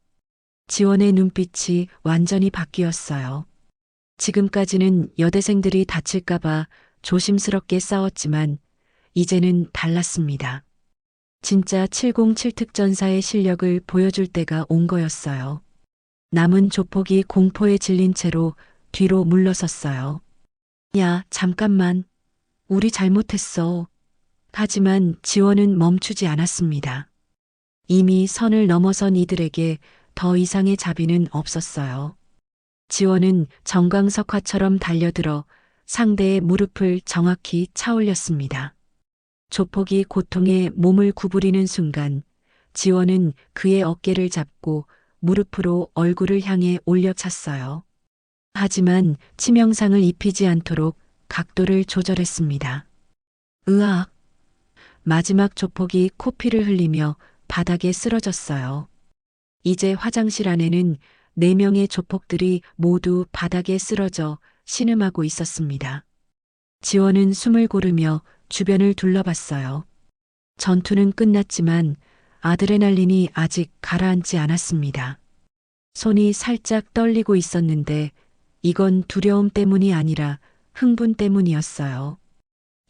지원의 눈빛이 완전히 바뀌었어요. 지금까지는 여대생들이 다칠까봐 조심스럽게 싸웠지만 이제는 달랐습니다. 진짜 707특전사의 실력을 보여줄 때가 온 거였어요. 남은 조폭이 공포에 질린 채로 뒤로 물러섰어요. 야, 잠깐만. 우리 잘못했어. 하지만 지원은 멈추지 않았습니다. 이미 선을 넘어선 이들에게 더 이상의 자비는 없었어요. 지원은 정광석화처럼 달려들어 상대의 무릎을 정확히 차올렸습니다. 조폭이 고통에 몸을 구부리는 순간 지원은 그의 어깨를 잡고 무릎으로 얼굴을 향해 올려찼어요. 하지만 치명상을 입히지 않도록 각도를 조절했습니다. 으악! 마지막 조폭이 코피를 흘리며 바닥에 쓰러졌어요. 이제 화장실 안에는 4명의 조폭들이 모두 바닥에 쓰러져 신음하고 있었습니다. 지원은 숨을 고르며 주변을 둘러봤어요. 전투는 끝났지만 아드레날린이 아직 가라앉지 않았습니다. 손이 살짝 떨리고 있었는데 이건 두려움 때문이 아니라 흥분 때문이었어요.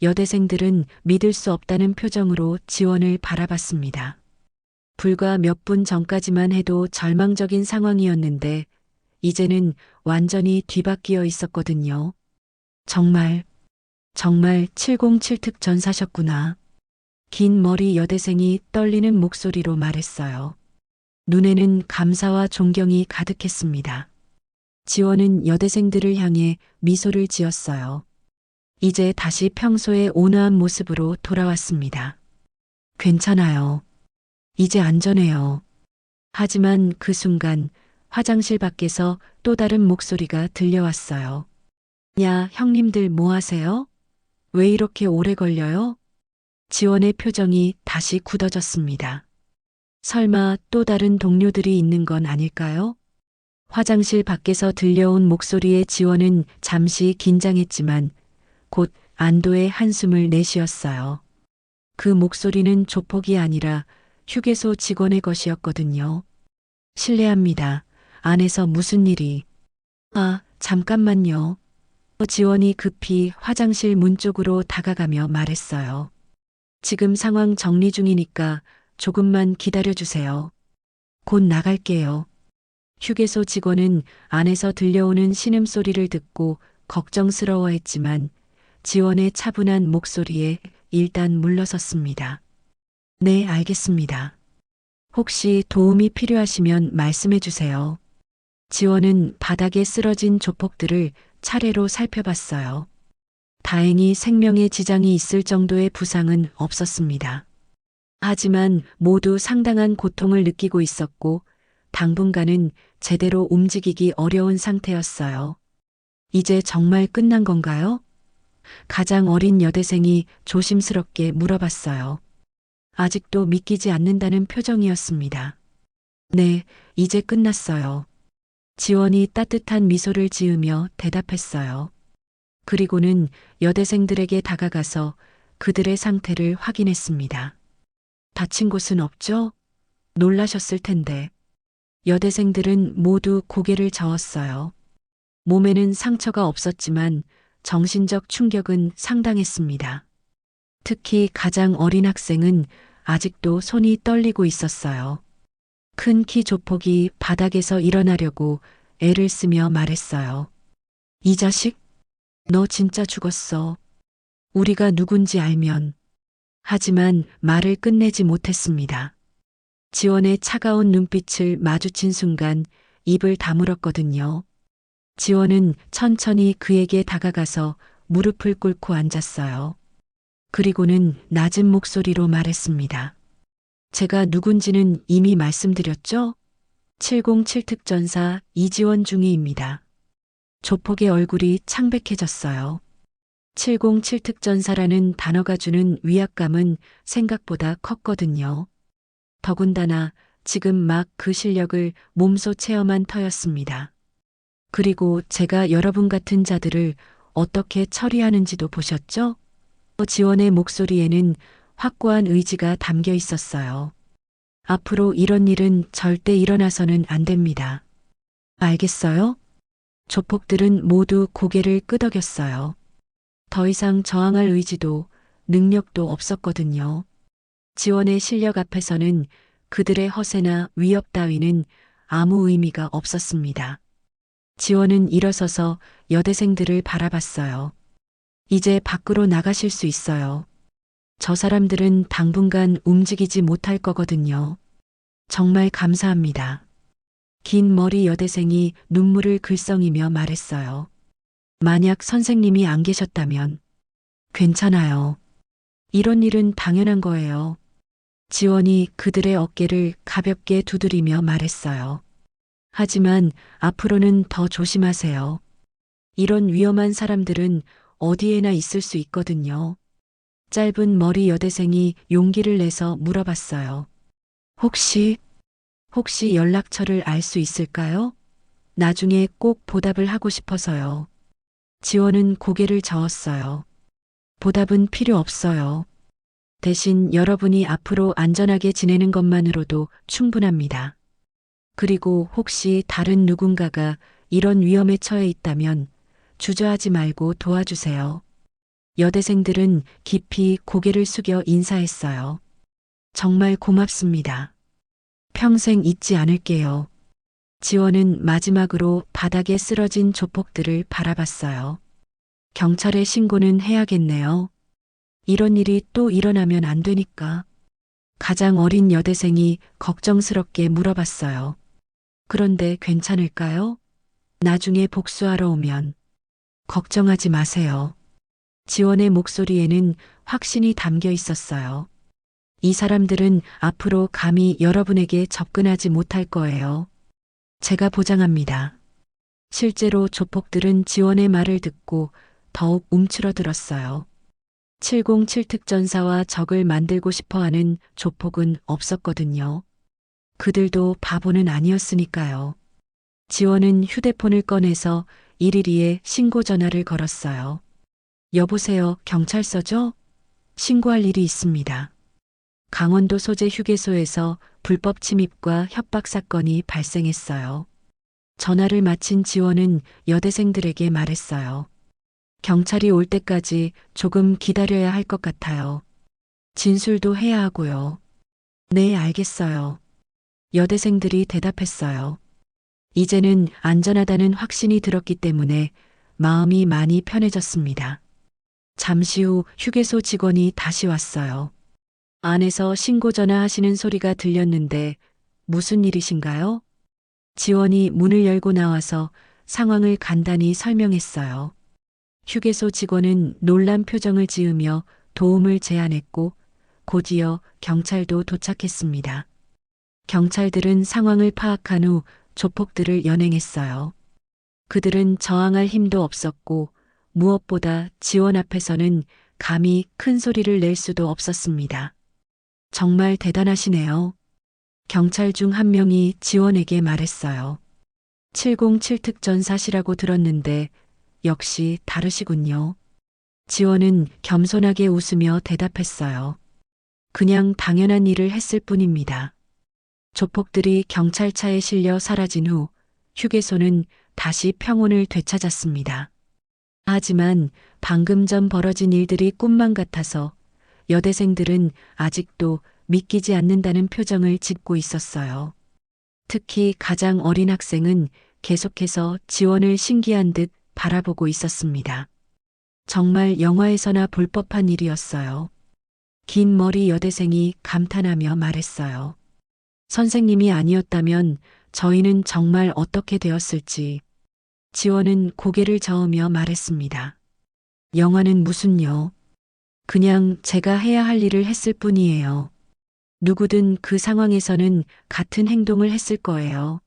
여대생들은 믿을 수 없다는 표정으로 지원을 바라봤습니다. 불과 몇 분 전까지만 해도 절망적인 상황이었는데 이제는 완전히 뒤바뀌어 있었거든요. 정말 707특 전사셨구나. 긴 머리 여대생이 떨리는 목소리로 말했어요. 눈에는 감사와 존경이 가득했습니다. 지원은 여대생들을 향해 미소를 지었어요. 이제 다시 평소의 온화한 모습으로 돌아왔습니다. 괜찮아요. 이제 안전해요. 하지만 그 순간 화장실 밖에서 또 다른 목소리가 들려왔어요. 야, 형님들 뭐 하세요? 왜 이렇게 오래 걸려요? 지원의 표정이 다시 굳어졌습니다. 설마 또 다른 동료들이 있는 건 아닐까요? 화장실 밖에서 들려온 목소리에 지원은 잠시 긴장했지만 곧 안도의 한숨을 내쉬었어요. 그 목소리는 조폭이 아니라 휴게소 직원의 것이었거든요. 실례합니다. 안에서 무슨 일이? 아, 잠깐만요. 지원이 급히 화장실 문 쪽으로 다가가며 말했어요. 지금 상황 정리 중이니까 조금만 기다려주세요. 곧 나갈게요. 휴게소 직원은 안에서 들려오는 신음소리를 듣고 걱정스러워했지만 지원의 차분한 목소리에 일단 물러섰습니다. 네, 알겠습니다. 혹시 도움이 필요하시면 말씀해 주세요. 지원은 바닥에 쓰러진 조폭들을 차례로 살펴봤어요. 다행히 생명에 지장이 있을 정도의 부상은 없었습니다. 하지만 모두 상당한 고통을 느끼고 있었고 당분간은 제대로 움직이기 어려운 상태였어요. 이제 정말 끝난 건가요? 가장 어린 여대생이 조심스럽게 물어봤어요. 아직도 믿기지 않는다는 표정이었습니다. 네, 이제 끝났어요. 지원이 따뜻한 미소를 지으며 대답했어요. 그리고는 여대생들에게 다가가서 그들의 상태를 확인했습니다. 다친 곳은 없죠? 놀라셨을 텐데. 여대생들은 모두 고개를 저었어요. 몸에는 상처가 없었지만 정신적 충격은 상당했습니다. 특히 가장 어린 학생은 아직도 손이 떨리고 있었어요. 큰 키 조폭이 바닥에서 일어나려고 애를 쓰며 말했어요. 이 자식? 너 진짜 죽었어. 우리가 누군지 알면. 하지만 말을 끝내지 못했습니다. 지원의 차가운 눈빛을 마주친 순간 입을 다물었거든요. 지원은 천천히 그에게 다가가서 무릎을 꿇고 앉았어요. 그리고는 낮은 목소리로 말했습니다. 제가 누군지는 이미 말씀드렸죠? 707 특전사 이지원 중위입니다. 조폭의 얼굴이 창백해졌어요. 707 특전사라는 단어가 주는 위압감은 생각보다 컸거든요. 더군다나 지금 막 그 실력을 몸소 체험한 터였습니다. 그리고 제가 여러분 같은 자들을 어떻게 처리하는지도 보셨죠? 지원의 목소리에는 확고한 의지가 담겨 있었어요. 앞으로 이런 일은 절대 일어나서는 안 됩니다. 알겠어요? 조폭들은 모두 고개를 끄덕였어요. 더 이상 저항할 의지도 능력도 없었거든요. 지원의 실력 앞에서는 그들의 허세나 위협 따위는 아무 의미가 없었습니다. 지원은 일어서서 여대생들을 바라봤어요. 이제 밖으로 나가실 수 있어요. 저 사람들은 당분간 움직이지 못할 거거든요. 정말 감사합니다. 긴 머리 여대생이 눈물을 글썽이며 말했어요. 만약 선생님이 안 계셨다면 괜찮아요. 이런 일은 당연한 거예요. 지원이 그들의 어깨를 가볍게 두드리며 말했어요. 하지만 앞으로는 더 조심하세요. 이런 위험한 사람들은 어디에나 있을 수 있거든요. 짧은 머리 여대생이 용기를 내서 물어봤어요. 혹시 연락처를 알 수 있을까요? 나중에 꼭 보답을 하고 싶어서요. 지원은 고개를 저었어요. 보답은 필요 없어요. 대신 여러분이 앞으로 안전하게 지내는 것만으로도 충분합니다. 그리고 혹시 다른 누군가가 이런 위험에 처해 있다면 주저하지 말고 도와주세요. 여대생들은 깊이 고개를 숙여 인사했어요. 정말 고맙습니다. 평생 잊지 않을게요. 지원은 마지막으로 바닥에 쓰러진 조폭들을 바라봤어요. 경찰에 신고는 해야겠네요. 이런 일이 또 일어나면 안 되니까. 가장 어린 여대생이 걱정스럽게 물어봤어요. 그런데 괜찮을까요? 나중에 복수하러 오면. 걱정하지 마세요. 지원의 목소리에는 확신이 담겨 있었어요. 이 사람들은 앞으로 감히 여러분에게 접근하지 못할 거예요. 제가 보장합니다. 실제로 조폭들은 지원의 말을 듣고 더욱 움츠러들었어요. 707 특전사와 적을 만들고 싶어하는 조폭은 없었거든요. 그들도 바보는 아니었으니까요. 지원은 휴대폰을 꺼내서 112에 신고 전화를 걸었어요. 여보세요, 경찰서죠? 신고할 일이 있습니다. 강원도 소재 휴게소에서 불법 침입과 협박 사건이 발생했어요. 전화를 마친 지원은 여대생들에게 말했어요. 경찰이 올 때까지 조금 기다려야 할 것 같아요. 진술도 해야 하고요. 네, 알겠어요. 여대생들이 대답했어요. 이제는 안전하다는 확신이 들었기 때문에 마음이 많이 편해졌습니다. 잠시 후 휴게소 직원이 다시 왔어요. 안에서 신고 전화하시는 소리가 들렸는데 무슨 일이신가요? 지원이 문을 열고 나와서 상황을 간단히 설명했어요. 휴게소 직원은 놀란 표정을 지으며 도움을 제안했고 곧이어 경찰도 도착했습니다. 경찰들은 상황을 파악한 후 조폭들을 연행했어요. 그들은 저항할 힘도 없었고 무엇보다 지원 앞에서는 감히 큰 소리를 낼 수도 없었습니다. 정말 대단하시네요. 경찰 중 한 명이 지원에게 말했어요. 707 특전사시라고 들었는데 역시 다르시군요. 지원은 겸손하게 웃으며 대답했어요. 그냥 당연한 일을 했을 뿐입니다. 조폭들이 경찰차에 실려 사라진 후 휴게소는 다시 평온을 되찾았습니다. 하지만 방금 전 벌어진 일들이 꿈만 같아서 여대생들은 아직도 믿기지 않는다는 표정을 짓고 있었어요. 특히 가장 어린 학생은 계속해서 지원을 신기한 듯 바라보고 있었습니다. 정말 영화에서나 볼 법한 일이었어요. 긴 머리 여대생이 감탄하며 말했어요. 선생님이 아니었다면 저희는 정말 어떻게 되었을지. 지원은 고개를 저으며 말했습니다. 영화는 무슨요? 그냥 제가 해야 할 일을 했을 뿐이에요. 누구든 그 상황에서는 같은 행동을 했을 거예요.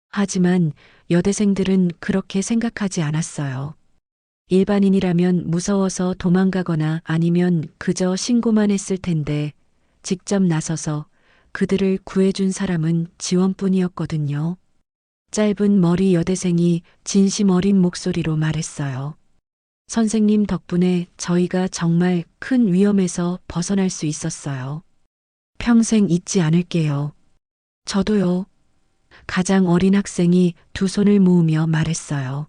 하지만 여대생들은 그렇게 생각하지 않았어요. 일반인이라면 무서워서 도망가거나 아니면 그저 신고만 했을 텐데 직접 나서서 그들을 구해준 사람은 지원뿐이었거든요. 짧은 머리 여대생이 진심 어린 목소리로 말했어요. 선생님 덕분에 저희가 정말 큰 위험에서 벗어날 수 있었어요. 평생 잊지 않을게요. 저도요. 가장 어린 학생이 두 손을 모으며 말했어요.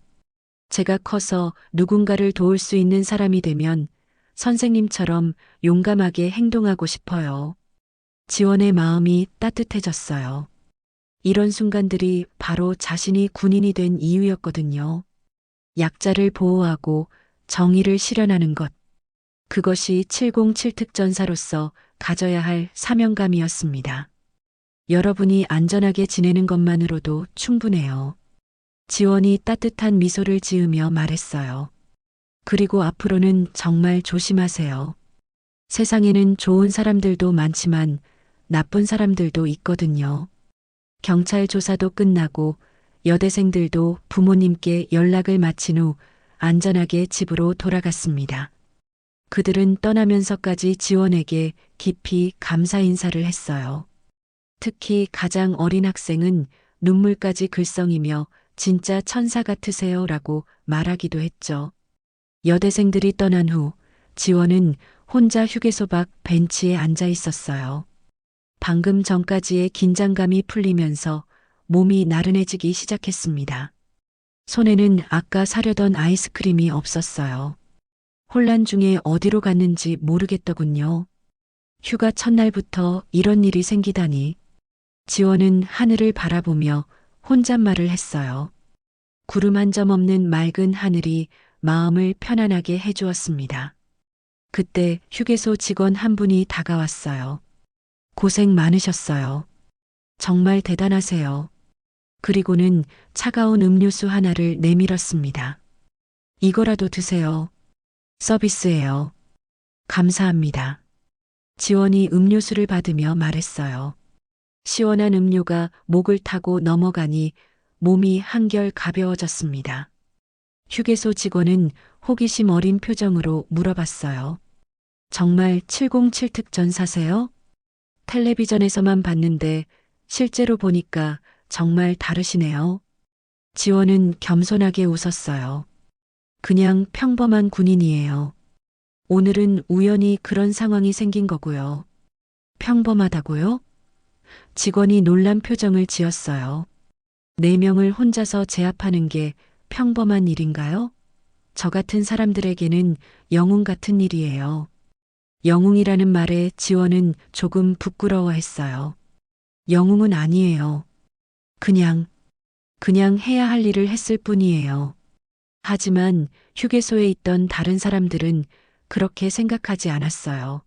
제가 커서 누군가를 도울 수 있는 사람이 되면 선생님처럼 용감하게 행동하고 싶어요. 지원의 마음이 따뜻해졌어요. 이런 순간들이 바로 자신이 군인이 된 이유였거든요. 약자를 보호하고 정의를 실현하는 것. 그것이 707 특전사로서 가져야 할 사명감이었습니다. 여러분이 안전하게 지내는 것만으로도 충분해요. 지원이 따뜻한 미소를 지으며 말했어요. 그리고 앞으로는 정말 조심하세요. 세상에는 좋은 사람들도 많지만 나쁜 사람들도 있거든요. 경찰 조사도 끝나고 여대생들도 부모님께 연락을 마친 후 안전하게 집으로 돌아갔습니다. 그들은 떠나면서까지 지원에게 깊이 감사 인사를 했어요. 특히 가장 어린 학생은 눈물까지 글썽이며 진짜 천사 같으세요 라고 말하기도 했죠. 여대생들이 떠난 후 지원은 혼자 휴게소 밖 벤치에 앉아 있었어요. 방금 전까지의 긴장감이 풀리면서 몸이 나른해지기 시작했습니다. 손에는 아까 사려던 아이스크림이 없었어요. 혼란 중에 어디로 갔는지 모르겠더군요. 휴가 첫날부터 이런 일이 생기다니. 지원은 하늘을 바라보며 혼잣말을 했어요. 구름 한 점 없는 맑은 하늘이 마음을 편안하게 해주었습니다. 그때 휴게소 직원 한 분이 다가왔어요. 고생 많으셨어요. 정말 대단하세요. 그리고는 차가운 음료수 하나를 내밀었습니다. 이거라도 드세요. 서비스예요. 감사합니다. 지원이 음료수를 받으며 말했어요. 시원한 음료가 목을 타고 넘어가니 몸이 한결 가벼워졌습니다. 휴게소 직원은 호기심 어린 표정으로 물어봤어요. 정말 707 특전사세요? 텔레비전에서만 봤는데 실제로 보니까 정말 다르시네요. 지원은 겸손하게 웃었어요. 그냥 평범한 군인이에요. 오늘은 우연히 그런 상황이 생긴 거고요. 평범하다고요? 직원이 놀란 표정을 지었어요. 4명을 혼자서 제압하는 게 평범한 일인가요? 저 같은 사람들에게는 영웅 같은 일이에요. 영웅이라는 말에 지원은 조금 부끄러워했어요. 영웅은 아니에요. 그냥 해야 할 일을 했을 뿐이에요. 하지만 휴게소에 있던 다른 사람들은 그렇게 생각하지 않았어요.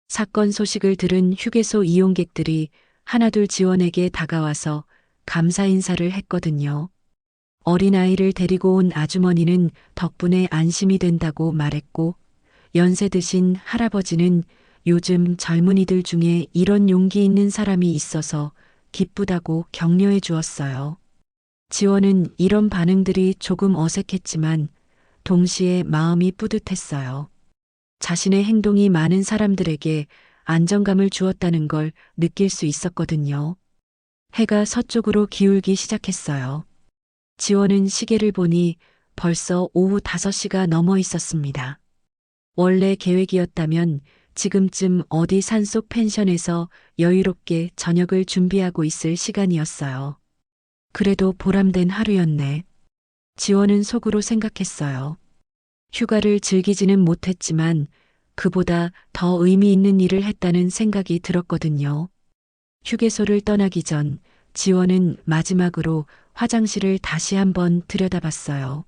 사건 소식을 들은 휴게소 이용객들이 하나둘 지원에게 다가와서 감사 인사를 했거든요. 어린아이를 데리고 온 아주머니는 덕분에 안심이 된다고 말했고, 연세 드신 할아버지는 요즘 젊은이들 중에 이런 용기 있는 사람이 있어서 기쁘다고 격려해 주었어요. 지원은 이런 반응들이 조금 어색했지만 동시에 마음이 뿌듯했어요. 자신의 행동이 많은 사람들에게 안정감을 주었다는 걸 느낄 수 있었거든요. 해가 서쪽으로 기울기 시작했어요. 지원은 시계를 보니 벌써 오후 5시가 넘어 있었습니다. 원래 계획이었다면 지금쯤 어디 산속 펜션에서 여유롭게 저녁을 준비하고 있을 시간이었어요. 그래도 보람된 하루였네. 지원은 속으로 생각했어요. 휴가를 즐기지는 못했지만 그보다 더 의미 있는 일을 했다는 생각이 들었거든요. 휴게소를 떠나기 전 지원은 마지막으로 화장실을 다시 한번 들여다봤어요.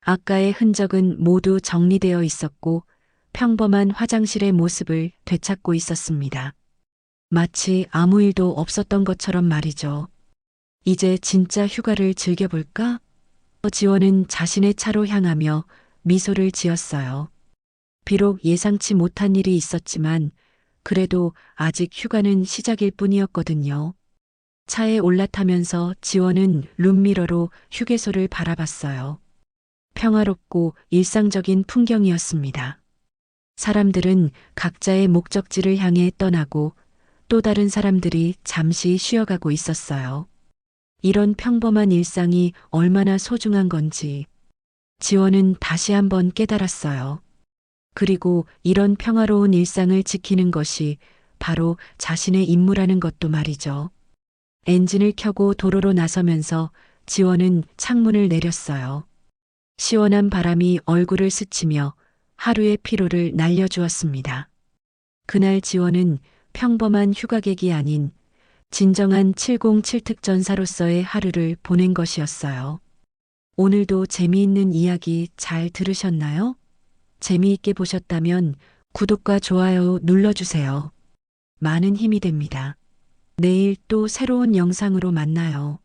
아까의 흔적은 모두 정리되어 있었고 평범한 화장실의 모습을 되찾고 있었습니다. 마치 아무 일도 없었던 것처럼 말이죠. 이제 진짜 휴가를 즐겨볼까? 지원은 자신의 차로 향하며 미소를 지었어요. 비록 예상치 못한 일이 있었지만 그래도 아직 휴가는 시작일 뿐이었거든요. 차에 올라타면서 지원은 룸미러로 휴게소를 바라봤어요. 평화롭고 일상적인 풍경이었습니다. 사람들은 각자의 목적지를 향해 떠나고 또 다른 사람들이 잠시 쉬어가고 있었어요. 이런 평범한 일상이 얼마나 소중한 건지 지원은 다시 한번 깨달았어요. 그리고 이런 평화로운 일상을 지키는 것이 바로 자신의 임무라는 것도 말이죠. 엔진을 켜고 도로로 나서면서 지원은 창문을 내렸어요. 시원한 바람이 얼굴을 스치며 하루의 피로를 날려주었습니다. 그날 지원은 평범한 휴가객이 아닌 진정한 707 특전사로서의 하루를 보낸 것이었어요. 오늘도 재미있는 이야기 잘 들으셨나요? 재미있게 보셨다면 구독과 좋아요 눌러주세요. 많은 힘이 됩니다. 내일 또 새로운 영상으로 만나요.